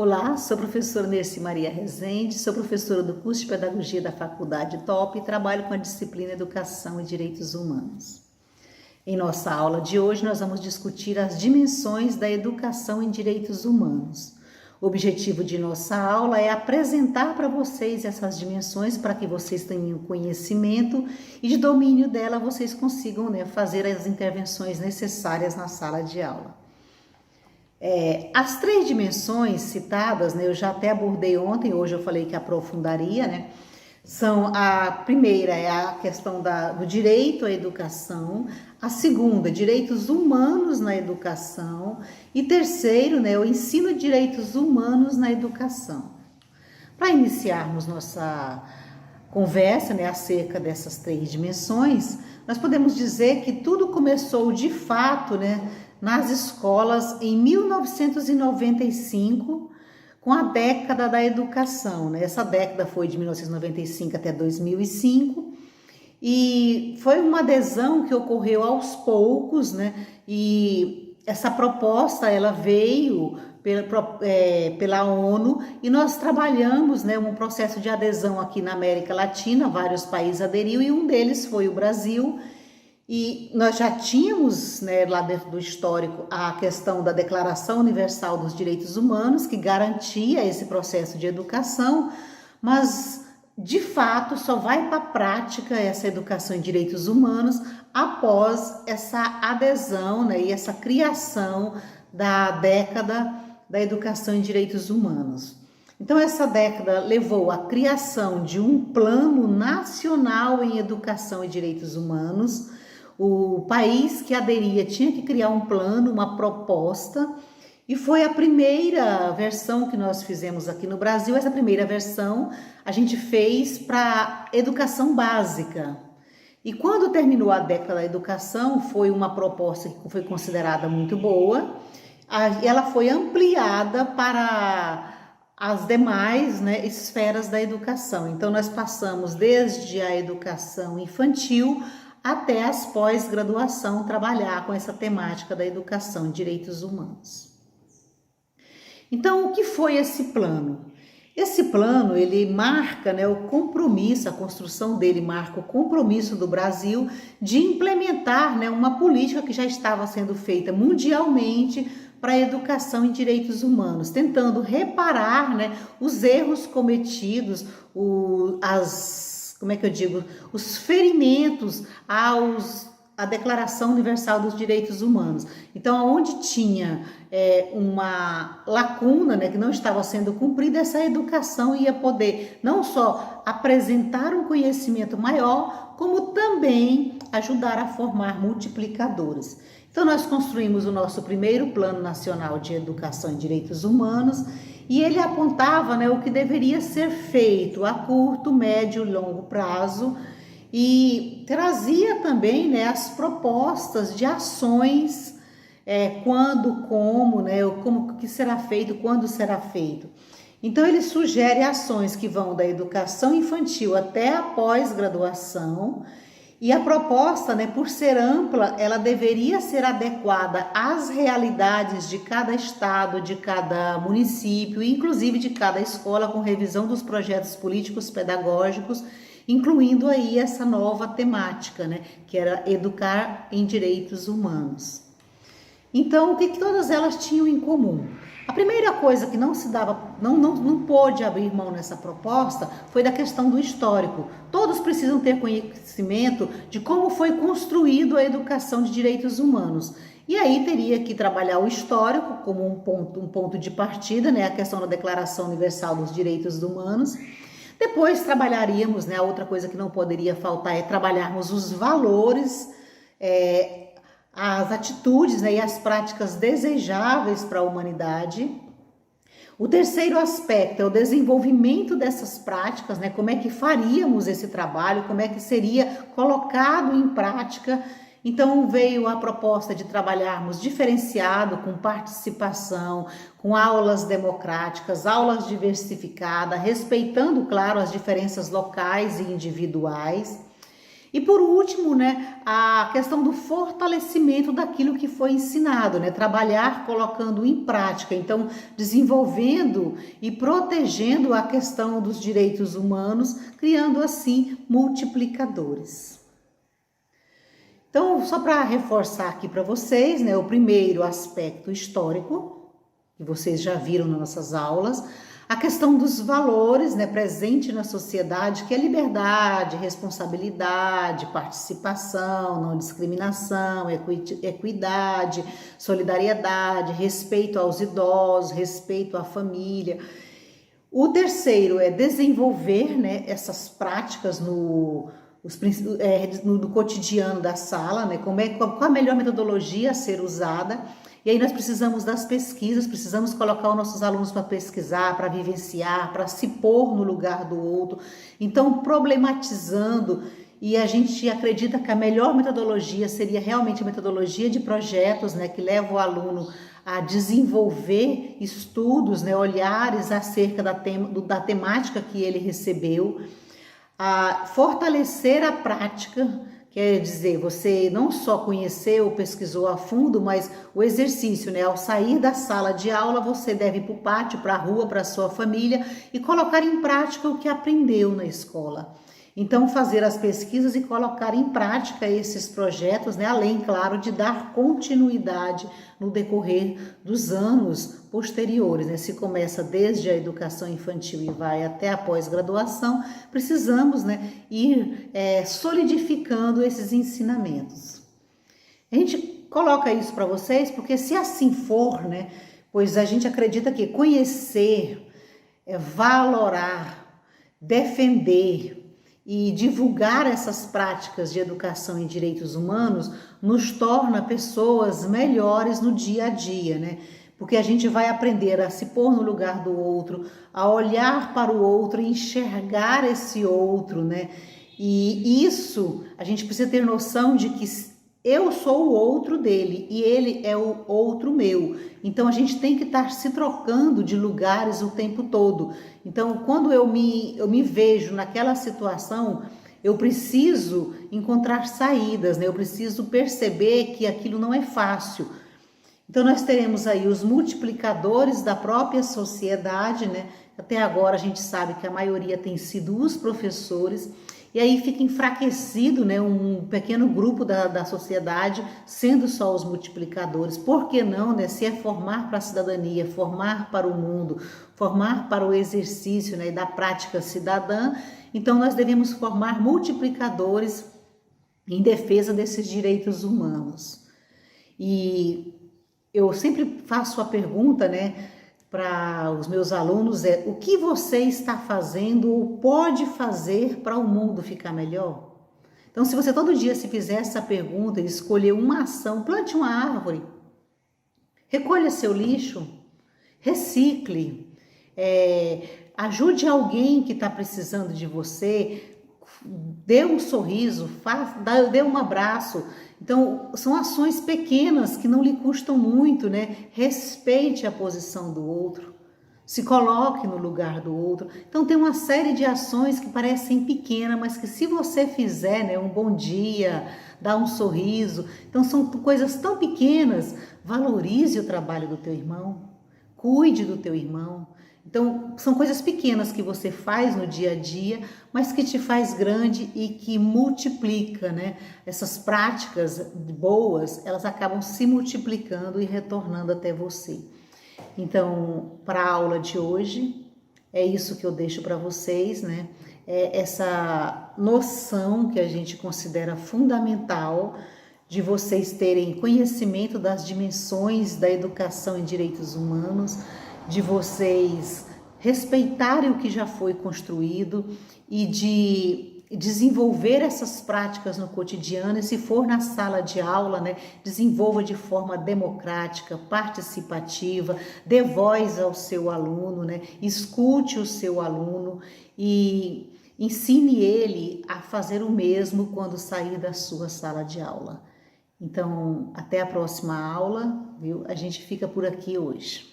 Olá, sou a professora Nercy Maria Rezende, sou professora do curso de Pedagogia da Faculdade TOP e trabalho com a disciplina Educação e Direitos Humanos. Em nossa aula de hoje, nós vamos discutir as dimensões da educação em direitos humanos. O objetivo de nossa aula é apresentar para vocês essas dimensões para que vocês tenham conhecimento e de domínio dela vocês consigam fazer as intervenções necessárias na sala de aula. As três dimensões citadas, eu já até abordei ontem, hoje eu falei que aprofundaria, são a primeira é a questão do direito à educação, a segunda, direitos humanos na educação e terceiro, o ensino de direitos humanos na educação. Para iniciarmos nossa conversa, acerca dessas três dimensões, nós podemos dizer que tudo começou de fato, nas escolas em 1995, com a década da educação. Essa década foi de 1995 até 2005 e foi uma adesão que ocorreu aos poucos, e essa proposta ela veio pela ONU e nós trabalhamos um processo de adesão aqui na América Latina, vários países aderiram e um deles foi o Brasil. E nós já tínhamos, lá dentro do histórico, a questão da Declaração Universal dos Direitos Humanos, que garantia esse processo de educação, mas, de fato, só vai para a prática essa educação em direitos humanos após essa adesão, e essa criação da década da educação em direitos humanos. Então, essa década levou à criação de um plano nacional em educação e direitos humanos. O país que aderia tinha que criar um plano, uma proposta, e foi a primeira versão que nós fizemos aqui no Brasil. Essa primeira versão a gente fez para educação básica. E quando terminou a década da educação, foi uma proposta que foi considerada muito boa, ela foi ampliada para as demais esferas da educação. Então, nós passamos desde a educação infantil até as pós-graduação, trabalhar com essa temática da educação em direitos humanos. Então, o que foi esse plano? Esse plano, ele marca o compromisso, a construção dele marca o compromisso do Brasil de implementar uma política que já estava sendo feita mundialmente para a educação em direitos humanos, tentando reparar os erros cometidos, os ferimentos à Declaração Universal dos Direitos Humanos. Então, onde tinha uma lacuna que não estava sendo cumprida, essa educação ia poder não só apresentar um conhecimento maior, como também ajudar a formar multiplicadores. Então, nós construímos o nosso primeiro Plano Nacional de Educação em Direitos Humanos e ele apontava o que deveria ser feito a curto, médio e longo prazo e trazia também as propostas de ações, quando, como que será feito, quando será feito. Então, ele sugere ações que vão da educação infantil até a pós-graduação. E a proposta, por ser ampla, ela deveria ser adequada às realidades de cada estado, de cada município, inclusive de cada escola, com revisão dos projetos políticos pedagógicos, incluindo aí essa nova temática, que era educar em direitos humanos. Então, o que todas elas tinham em comum? A primeira coisa que não pôde abrir mão nessa proposta foi da questão do histórico. Todos precisam ter conhecimento de como foi construído a educação de direitos humanos. E aí teria que trabalhar o histórico como um ponto de partida, a questão da Declaração Universal dos Direitos Humanos. Depois trabalharíamos, a outra coisa que não poderia faltar é trabalharmos os valores, as atitudes e as práticas desejáveis para a humanidade. O terceiro aspecto é o desenvolvimento dessas práticas, como é que faríamos esse trabalho, como é que seria colocado em prática. Então veio a proposta de trabalharmos diferenciado, com participação, com aulas democráticas, aulas diversificadas, respeitando, claro, as diferenças locais e individuais. E por último, né, a questão do fortalecimento daquilo que foi ensinado, né, trabalhar colocando em prática, então desenvolvendo e protegendo a questão dos direitos humanos, criando assim multiplicadores. Então, só para reforçar aqui para vocês, né, o primeiro aspecto histórico, que vocês já viram nas nossas aulas, a questão dos valores, né, presente na sociedade, que é liberdade, responsabilidade, participação, não discriminação, equidade, solidariedade, respeito aos idosos, respeito à família. O terceiro é desenvolver, né, essas práticas no cotidiano da sala, né? Qual a melhor metodologia a ser usada. E aí nós precisamos das pesquisas, precisamos colocar os nossos alunos para pesquisar, para vivenciar, para se pôr no lugar do outro. Então, problematizando, e a gente acredita que a melhor metodologia seria realmente a metodologia de projetos, né? Que leva o aluno a desenvolver estudos, né? Olhares acerca da temática que ele recebeu, a fortalecer a prática, quer dizer, você não só conheceu, pesquisou a fundo, mas o exercício, né? Ao sair da sala de aula, você deve ir para o pátio, para a rua, para a sua família e colocar em prática o que aprendeu na escola. Então, fazer as pesquisas e colocar em prática esses projetos, né? Além, claro, de dar continuidade no decorrer dos anos posteriores, né? Se começa desde a educação infantil e vai até a pós-graduação, precisamos, né, ir solidificando esses ensinamentos. A gente coloca isso para vocês porque, se assim for, né, pois a gente acredita que conhecer, valorar, defender e divulgar essas práticas de educação em direitos humanos nos torna pessoas melhores no dia a dia, né? Porque a gente vai aprender a se pôr no lugar do outro, a olhar para o outro e enxergar esse outro, né? E isso, a gente precisa ter noção de que eu sou o outro dele e ele é o outro meu. Então a gente tem que estar se trocando de lugares o tempo todo. Então, quando eu me vejo naquela situação, eu preciso encontrar saídas, né? Eu preciso perceber que aquilo não é fácil. Então nós teremos aí os multiplicadores da própria sociedade, né? Até agora a gente sabe que a maioria tem sido os professores, e aí fica enfraquecido, né, um pequeno grupo da sociedade, sendo só os multiplicadores. Por que não, né? Se é formar para a cidadania, formar para o mundo, formar para o exercício, né, da prática cidadã, então nós devemos formar multiplicadores em defesa desses direitos humanos. E eu sempre faço a pergunta, né, para os meus alunos, o que você está fazendo ou pode fazer para o mundo ficar melhor? Então, se você todo dia se fizer essa pergunta e escolher uma ação, plante uma árvore, recolha seu lixo, recicle, ajude alguém que está precisando de você, dê um sorriso, dê um abraço. Então, são ações pequenas que não lhe custam muito, né? Respeite a posição do outro, se coloque no lugar do outro. Então, tem uma série de ações que parecem pequenas, mas que se você fizer, né, um bom dia, dar um sorriso, então são coisas tão pequenas. Valorize o trabalho do teu irmão, cuide do teu irmão. Então, são coisas pequenas que você faz no dia a dia, mas que te faz grande e que multiplica, né? Essas práticas boas, elas acabam se multiplicando e retornando até você. Então, para a aula de hoje, é isso que eu deixo para vocês, né? É essa noção que a gente considera fundamental de vocês terem conhecimento das dimensões da educação em direitos humanos, de vocês respeitarem o que já foi construído e de desenvolver essas práticas no cotidiano. E se for na sala de aula, né, desenvolva de forma democrática, participativa, dê voz ao seu aluno, né, escute o seu aluno e ensine ele a fazer o mesmo quando sair da sua sala de aula. Então, até a próxima aula, viu? A gente fica por aqui hoje.